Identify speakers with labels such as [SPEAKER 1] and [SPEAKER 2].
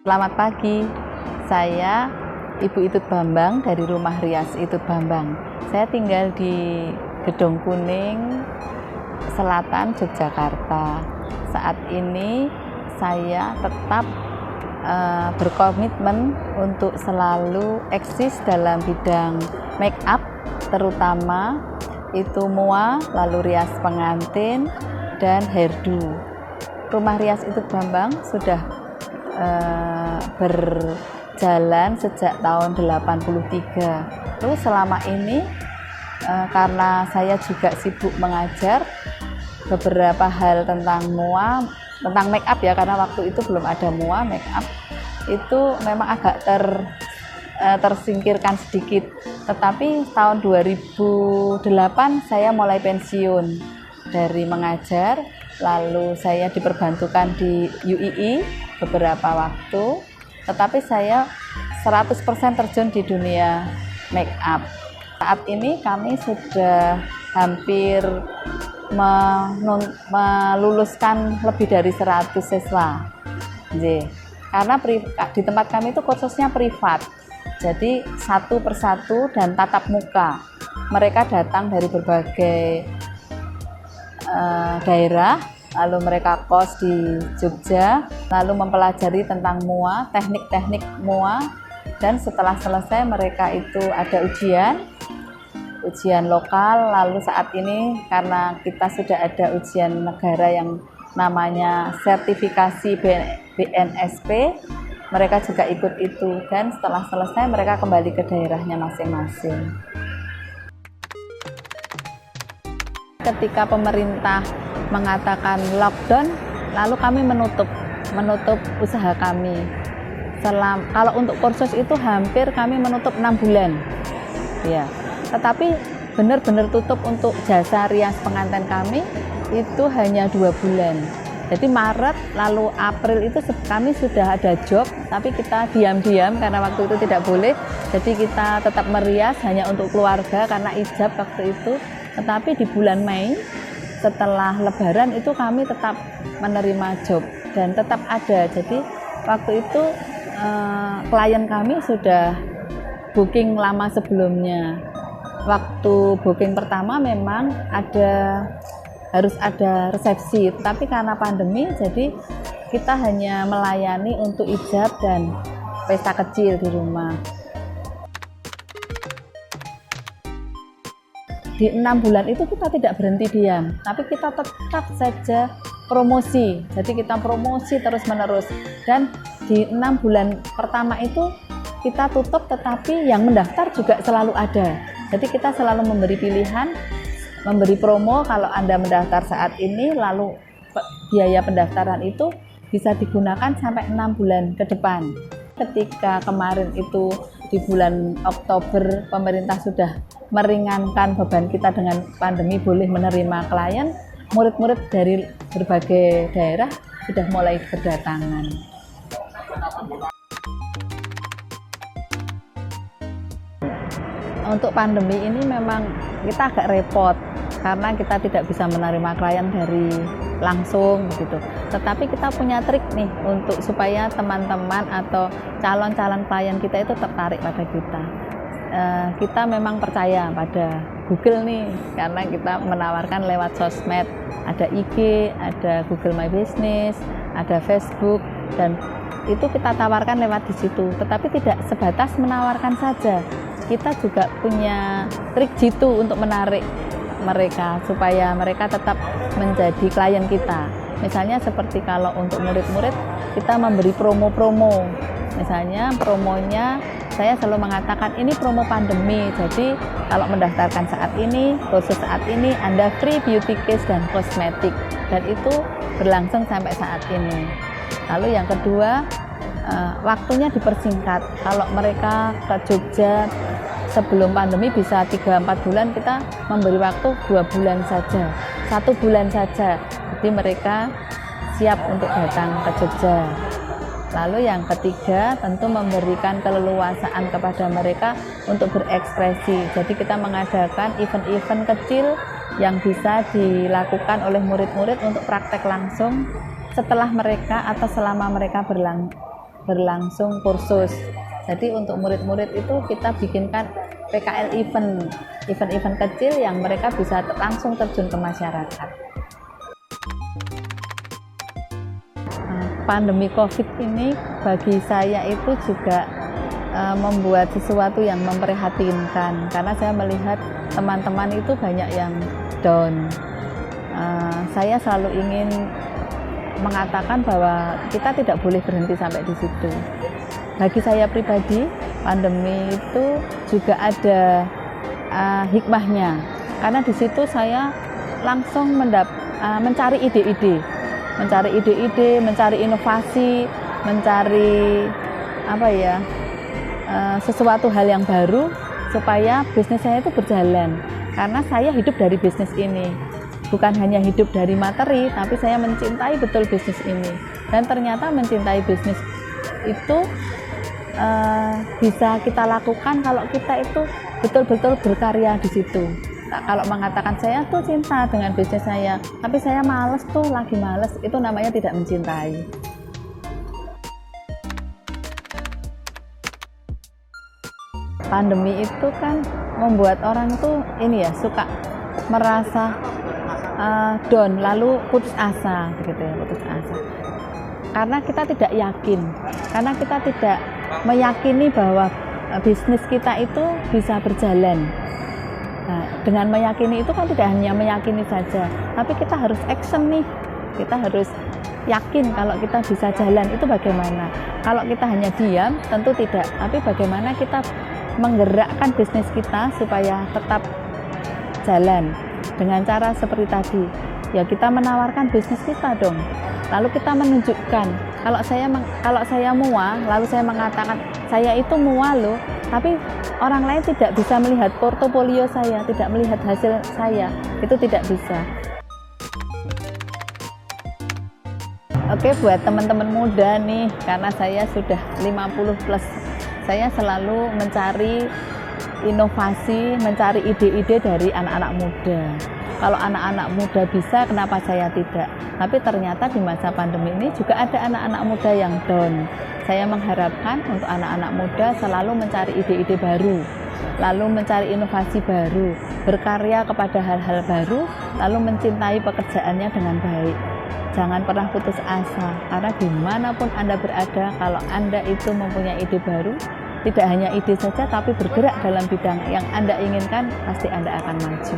[SPEAKER 1] Selamat pagi, saya Ibu Itut Bambang dari Rumah Rias Itut Bambang. Saya tinggal di Gedung Kuning, Selatan, Yogyakarta. Saat ini saya tetap berkomitmen untuk selalu eksis dalam bidang make up, terutama itu MUA, lalu rias pengantin, dan hairdo. Rumah Rias Itut Bambang sudah berjalan sejak tahun 83. Terus selama ini karena saya juga sibuk mengajar beberapa hal tentang MUA, tentang make up ya, karena waktu itu belum ada MUA make up, itu memang agak tersingkirkan sedikit. Tetapi tahun 2008 saya mulai pensiun dari mengajar, lalu saya diperbantukan di UII beberapa waktu, tetapi saya 100% terjun di dunia make up. Saat ini kami sudah hampir meluluskan lebih dari 100 siswa. Karena di tempat kami itu khususnya privat, jadi satu persatu dan tatap muka. Mereka datang dari berbagai daerah, lalu mereka kos di Jogja, lalu mempelajari tentang MUA, teknik-teknik MUA, dan setelah selesai mereka itu ada ujian lokal. Lalu saat ini karena kita sudah ada ujian negara yang namanya sertifikasi BNSP, mereka juga ikut itu, dan setelah selesai mereka kembali ke daerahnya masing-masing. Ketika pemerintah mengatakan lockdown, lalu kami menutup usaha kami. Kalau untuk kursus itu hampir kami menutup 6 bulan. Ya. Tetapi benar-benar tutup untuk jasa rias pengantin kami itu hanya 2 bulan. Jadi Maret lalu April itu kami sudah ada job, tapi kita diam-diam karena waktu itu tidak boleh. Jadi kita tetap merias hanya untuk keluarga karena ijab waktu itu. Tetapi di bulan Mei setelah Lebaran itu kami tetap menerima job dan tetap ada. Jadi waktu itu klien kami sudah booking lama sebelumnya. Waktu booking pertama memang harus ada resepsi, tapi karena pandemi jadi kita hanya melayani untuk ijab dan pesta kecil di rumah. Di 6 bulan itu kita tidak berhenti diam, tapi kita tetap saja promosi. Jadi kita promosi terus-menerus, dan di 6 bulan pertama itu kita tutup, tetapi yang mendaftar juga selalu ada. Jadi kita selalu memberi pilihan, memberi promo kalau Anda mendaftar saat ini, lalu biaya pendaftaran itu bisa digunakan sampai 6 bulan ke depan. Ketika kemarin itu di bulan Oktober pemerintah sudah meringankan beban kita dengan pandemi, boleh menerima klien, murid-murid dari berbagai daerah sudah mulai berdatangan. Untuk pandemi ini memang kita agak repot karena kita tidak bisa menerima klien dari langsung gitu. Tetapi kita punya trik nih untuk supaya teman-teman atau calon-calon klien kita itu tertarik pada kita. Kita memang percaya pada Google nih, karena kita menawarkan lewat sosmed, ada IG, ada Google My Business, ada Facebook, dan itu kita tawarkan lewat di situ. Tetapi tidak sebatas menawarkan saja, kita juga punya trik jitu untuk menarik mereka supaya mereka tetap menjadi klien kita. Misalnya seperti kalau untuk murid-murid kita memberi promo-promo. Misalnya promonya saya selalu mengatakan ini promo pandemi. Jadi kalau mendaftarkan saat ini, khusus saat ini Anda free beauty case dan kosmetik, dan itu berlangsung sampai saat ini. Lalu yang kedua, waktunya dipersingkat. Kalau mereka ke Jogja sebelum pandemi bisa 3-4 bulan, kita memberi waktu 2 bulan saja, 1 bulan saja. Jadi mereka siap untuk datang ke Jogja. Lalu yang ketiga, tentu memberikan keleluasaan kepada mereka untuk berekspresi. Jadi kita mengadakan event-event kecil yang bisa dilakukan oleh murid-murid untuk praktek langsung setelah mereka atau selama mereka berlangsung kursus. Jadi untuk murid-murid itu kita bikinkan PKL event kecil yang mereka bisa langsung terjun ke masyarakat. Pandemi COVID ini bagi saya itu juga membuat sesuatu yang memprihatinkan, karena saya melihat teman-teman itu banyak yang down. Saya selalu ingin mengatakan bahwa kita tidak boleh berhenti sampai di situ. Bagi saya pribadi, pandemi itu juga ada hikmahnya, karena di situ saya langsung mencari ide-ide, mencari inovasi, mencari sesuatu hal yang baru supaya bisnis saya itu berjalan. Karena saya hidup dari bisnis ini, bukan hanya hidup dari materi, tapi saya mencintai betul bisnis ini. Dan ternyata mencintai bisnis itu bisa kita lakukan kalau kita itu betul-betul berkarya di situ. Kalau mengatakan saya tuh cinta dengan bisnis saya, tapi saya lagi males, itu namanya tidak mencintai. Pandemi itu kan membuat orang tuh suka merasa down, lalu putus asa, putus asa. Karena kita tidak yakin, karena kita tidak meyakini bahwa bisnis kita itu bisa berjalan. Nah, dengan meyakini itu kan tidak hanya meyakini saja, tapi kita harus action nih. Kita harus yakin kalau kita bisa jalan. Itu bagaimana? Kalau kita hanya diam, tentu tidak. Tapi bagaimana kita menggerakkan bisnis kita supaya tetap jalan dengan cara seperti tadi. Ya kita menawarkan bisnis kita dong. Lalu kita menunjukkan kalau saya mual, lalu saya mengatakan saya itu mual loh, tapi orang lain tidak bisa melihat portofolio saya, tidak melihat hasil saya, itu tidak bisa. Oke, buat teman-teman muda nih, karena saya sudah 50 plus, saya selalu mencari inovasi, mencari ide-ide dari anak-anak muda. Kalau anak-anak muda bisa, kenapa saya tidak? Tapi ternyata di masa pandemi ini juga ada anak-anak muda yang down. Saya mengharapkan untuk anak-anak muda selalu mencari ide-ide baru, lalu mencari inovasi baru, berkarya kepada hal-hal baru, lalu mencintai pekerjaannya dengan baik. Jangan pernah putus asa, karena dimanapun Anda berada, kalau Anda itu mempunyai ide baru, tidak hanya ide saja, tapi bergerak dalam bidang yang Anda inginkan, pasti Anda akan maju.